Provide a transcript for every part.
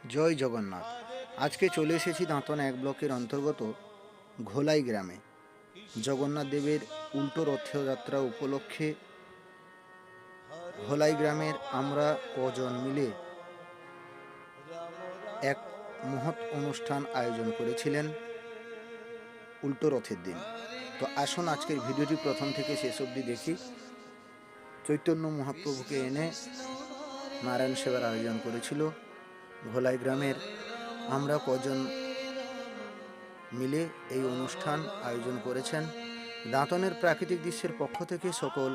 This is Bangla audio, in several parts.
জয় জগন্নাথ। আজকে চলে এসেছি দাঁতন এক ব্লকের অন্তর্গত ঘোলাই গ্রামে। জগন্নাথ দেবের উল্টো রথযাত্রা উপলক্ষে ঘোলাই গ্রামের আমরা কজন মিলে এক মহৎ অনুষ্ঠান আয়োজন করেছিলেন উল্টো রথের দিন। তো আসুন আজকের ভিডিওটি প্রথম থেকে শেষ অবধি দেখি। চৈতন্য মহাপ্রভুকে এনে নারায়ণ সেবার আয়োজন করেছিল ঘোলাই গ্রামের আমরা কজন মিলে এই অনুষ্ঠান আয়োজন করেছেন। দাঁতনের প্রাকৃতিক দৃশ্যের পক্ষ থেকে সকল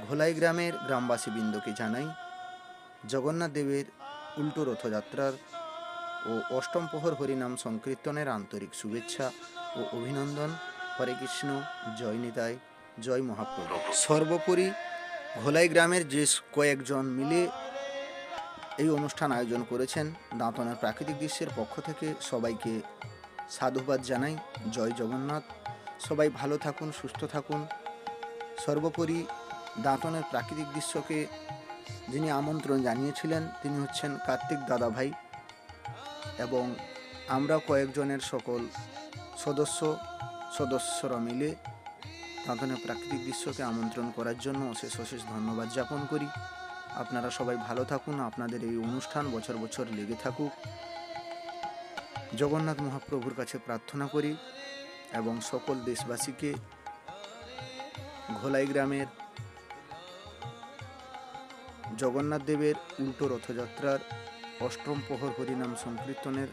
ঘোলাই গ্রামের গ্রামবাসীবৃন্দকে জানাই জগন্নাথ দেবের উল্টো রথযাত্রার ও অষ্টম প্রহর হরিনাম সংকীর্তনের আন্তরিক শুভেচ্ছা ও অভিনন্দন। হরে কৃষ্ণ, জয় নিতাই, জয় মহাপ্রভু। সর্বোপরি ঘোলাই গ্রামের যে কয়েকজন মিলে এই অনুষ্ঠান আয়োজন করেছেন দাঁতনের প্রাকৃতিক দৃশ্যের পক্ষ থেকে সবাইকে সাধুবাদ জানাই। জয় জগন্নাথ। সবাই ভালো থাকুন, সুস্থ থাকুন। সর্বোপরি দাঁতনের প্রাকৃতিক দৃশ্যকে যিনি আমন্ত্রণ জানিয়েছিলেন তিনি হচ্ছেন কার্তিক দাদাভাই এবং আমরা কয়েকজনের সকল সদস্যরা মিলে দাঁতনের প্রাকৃতিক দৃশ্যকে আমন্ত্রণ করার জন্য অশেষ ধন্যবাদ জ্ঞাপন করি। আপনারা সবাই ভালো থাকুন, আপনাদের এই অনুষ্ঠান বছর বছর লেগে থাকুক জগন্নাথ মহাপ্রভুর কাছে প্রার্থনা করি এবং সকল দেশবাসীকে ঘোলাই গ্রামের জগন্নাথ দেবের উল্টো রথযাত্রার অষ্টম প্রহর হরিনাম সংকীর্তনের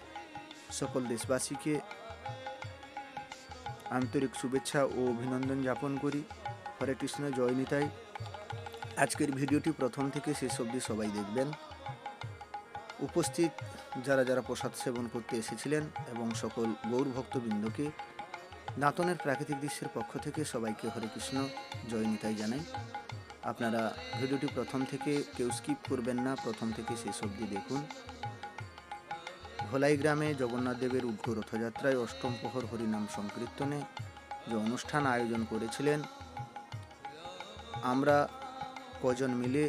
সকল দেশবাসীকে আন্তরিক শুভেচ্ছা ও অভিনন্দন জ্ঞাপন করি। হরে কৃষ্ণ, জয় নিতাই। আজকের ভিডিওটি প্রথম থেকে শেষ অবধি সবাই দেখবেন। উপস্থিত যারা প্রসাদ সেবন করতে এসেছিলেন এবং সকল গৌর ভক্তবৃন্দকে দাঁতনের প্রাকৃতিক দৃশ্যের পক্ষ থেকে সবাইকে হরে কৃষ্ণ, জয় নিতাই জানাই। আপনারা ভিডিওটি প্রথম থেকে কেউ স্কিপ করবেন না, প্রথম থেকে শেষ অবধি দেখুন। ঘোলাই গ্রামে জগন্নাথ দেবের উল্টো রথযাত্রায় অষ্টম প্রহর হরিনাম সংকীর্তনে যে অনুষ্ঠান আয়োজন করেছিলেন আমরা কজন মিলে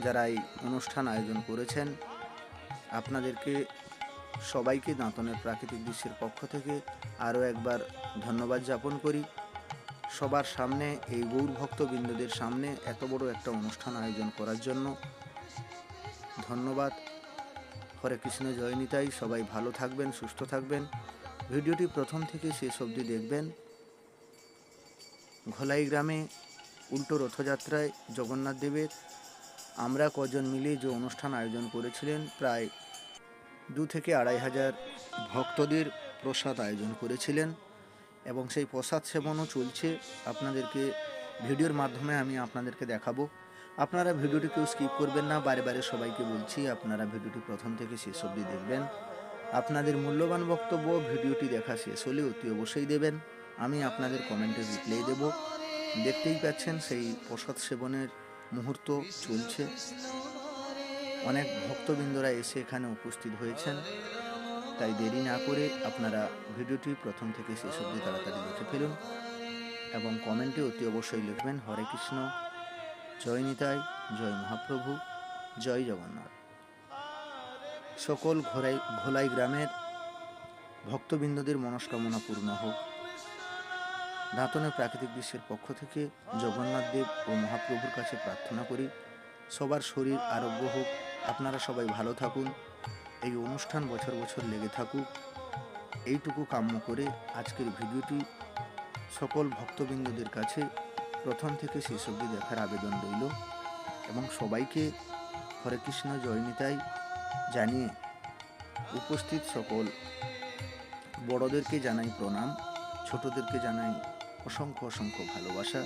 যারা এই অনুষ্ঠান আয়োজন করেছেন আপনাদেরকে সবাইকে দাঁতনের প্রাকৃতিক দৃশ্যের পক্ষ থেকে আরও একবার ধন্যবাদ জ্ঞাপন করি। সবার সামনে এই গৌর ভক্তবৃন্দদের সামনে এত বড় একটা অনুষ্ঠান আয়োজন করার জন্য ধন্যবাদ। হরে কৃষ্ণ, জয় নিতাই। সবাই ভালো থাকবেন, সুস্থ থাকবেন। ভিডিওটি প্রথম থেকে শেষ অবধি দেখবেন। ঘোলাই গ্রামে উল্টো রথযাত্রায় জগন্নাথ দেবের আমরা কজন মিলে যে অনুষ্ঠান আয়োজন করেছিলেন প্রায় 2 থেকে 2,500 ভক্তদের প্রসাদ আয়োজন করেছিলেন এবং সেই প্রসাদ সেবনও চলছে। আপনাদেরকে ভিডিওর মাধ্যমে আমি আপনাদেরকে দেখাবো। আপনারা ভিডিওটি কেউ স্কিপ করবেন না, বারে সবাইকে বলছি আপনারা ভিডিওটি প্রথম থেকে শেষ অবধি দেখবেন। আপনাদের মূল্যবান বক্তব্য ভিডিওটি দেখা শেষ হলে অতি অবশ্যই দেবেন, আমি আপনাদের কমেন্টে রিপ্লাই দেব। দেখতেই পাচ্ছেন সেই প্রসাদ সেবনের মুহূর্ত চলছে। অনেক ভক্তবৃন্দরা এসে এখানে উপস্থিত হয়েছেন, তাই দেরি না করে আপনারা ভিডিওটি প্রথম থেকে শেষ অবধি তাড়াতাড়ি দেখে ফেলুন এবং কমেন্টে অতি অবশ্যই লিখবেন হরে কৃষ্ণ, জয় নিতাই, জয় মহাপ্রভু, জয় জগন্নাথ। সকল ঘোলাই গ্রামের ভক্তবৃন্দদের মনস্কামনা পূর্ণ হোক। দাঁতনের প্রাকৃতিক দৃশ্যের পক্ষ থেকে জগন্নাথ দেব ও মহাপ্রভুর কাছে প্রার্থনা করি সবার শরীর আরোগ্য হোক, আপনারা সবাই ভালো থাকুন, এই অনুষ্ঠান বছর বছর লেগে থাকুক, এইটুকু কাম্য করে আজকের ভিডিওটি সকল ভক্তবৃন্দদের কাছে প্রথম থেকে শেষ অবধি দেখার আবেদন রইল এবং সবাইকে হরে কৃষ্ণ, জয় নিতাই জানিয়ে উপস্থিত সকল বড়দেরকে জানাই প্রণাম, ছোটদেরকে জানাই অসংখ্য ভালোবাসা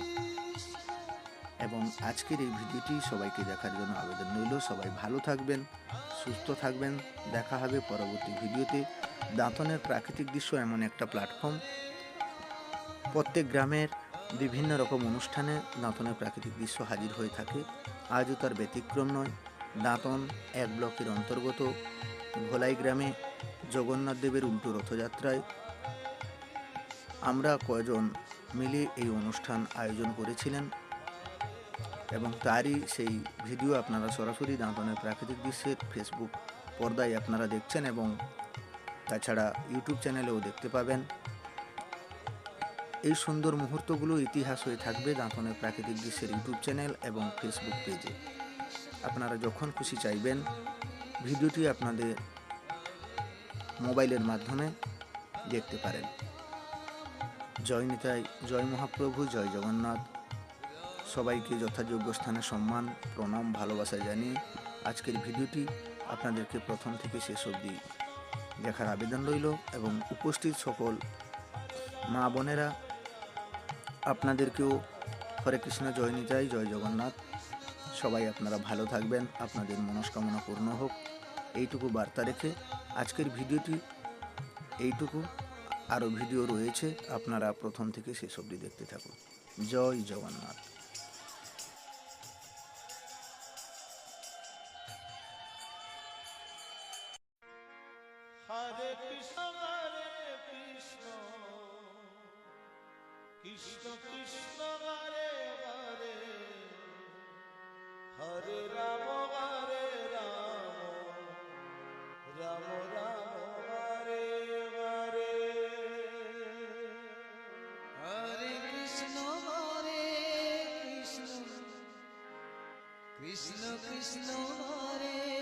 এবং আজকের এই ভিডিওটি সবাইকে দেখার জন্য আবেদন রইল। সবাই ভালো থাকবেন, সুস্থ থাকবেন। দেখা হবে পরবর্তী ভিডিওতে। দাঁতনের প্রাকৃতিক দৃশ্য এমন একটা প্ল্যাটফর্ম, প্রত্যেক গ্রামের বিভিন্ন রকম অনুষ্ঠানে দাঁতনের প্রাকৃতিক দৃশ্য হাজির হয়ে থাকে। আজও তার ব্যতিক্রম নয়। দাঁতন এক ব্লকের অন্তর্গত ঘোলাই গ্রামে জগন্নাথ দেবের উল্টো রথযাত্রায় আমরা কজন মিলে এই অনুষ্ঠান আয়োজন করেছিলেন এবং তারই সেই ভিডিও আপনারা সরাসরি দাঁতনের প্রাকৃতিক দৃশ্যের ফেসবুক পর্দায় আপনারা দেখছেন এবং তাছাড়া ইউটিউব চ্যানেলেও দেখতে পাবেন। এই সুন্দর মুহূর্তগুলো ইতিহাস হয়ে থাকবে দাঁতনের প্রাকৃতিক দৃশ্যের ইউটিউব চ্যানেল এবং ফেসবুক পেজে। আপনারা যখন খুশি চাইবেন ভিডিওটি আপনাদের মোবাইলের মাধ্যমে দেখতে পারেন। জয় নিতাই, জয় মহাপ্রভু, জয় জগন্নাথ। সবাইকে যথাযোগ্য স্থানে সম্মান, প্রণাম, ভালোবাসা জানিয়ে আজকের ভিডিওটি আপনাদেরকে প্রথম থেকে শেষ অবধি দেখার আবেদন রইল এবং উপস্থিত সকল মা বোনেরা আপনাদেরকেও হরে কৃষ্ণ, জয় নিতাই, জয় জগন্নাথ। সবাই আপনারা ভালো থাকবেন, আপনাদের মনস্কামনা পূর্ণ হোক, এইটুকু বার্তা রেখে আজকের ভিডিওটি এইটুকু। আরও ভিডিও রয়েছে, আপনারা প্রথম থেকে শেষ অবধি দেখতে থাকুন। জয় জগন্নাথ। হরে কৃষ্ণ কৃষ্ণ কৃষ্ণ হরে হরে, হরে রাম রাম রাম হরে হরে। হরে কৃষ্ণ কৃষ্ণ কৃষ্ণ হরে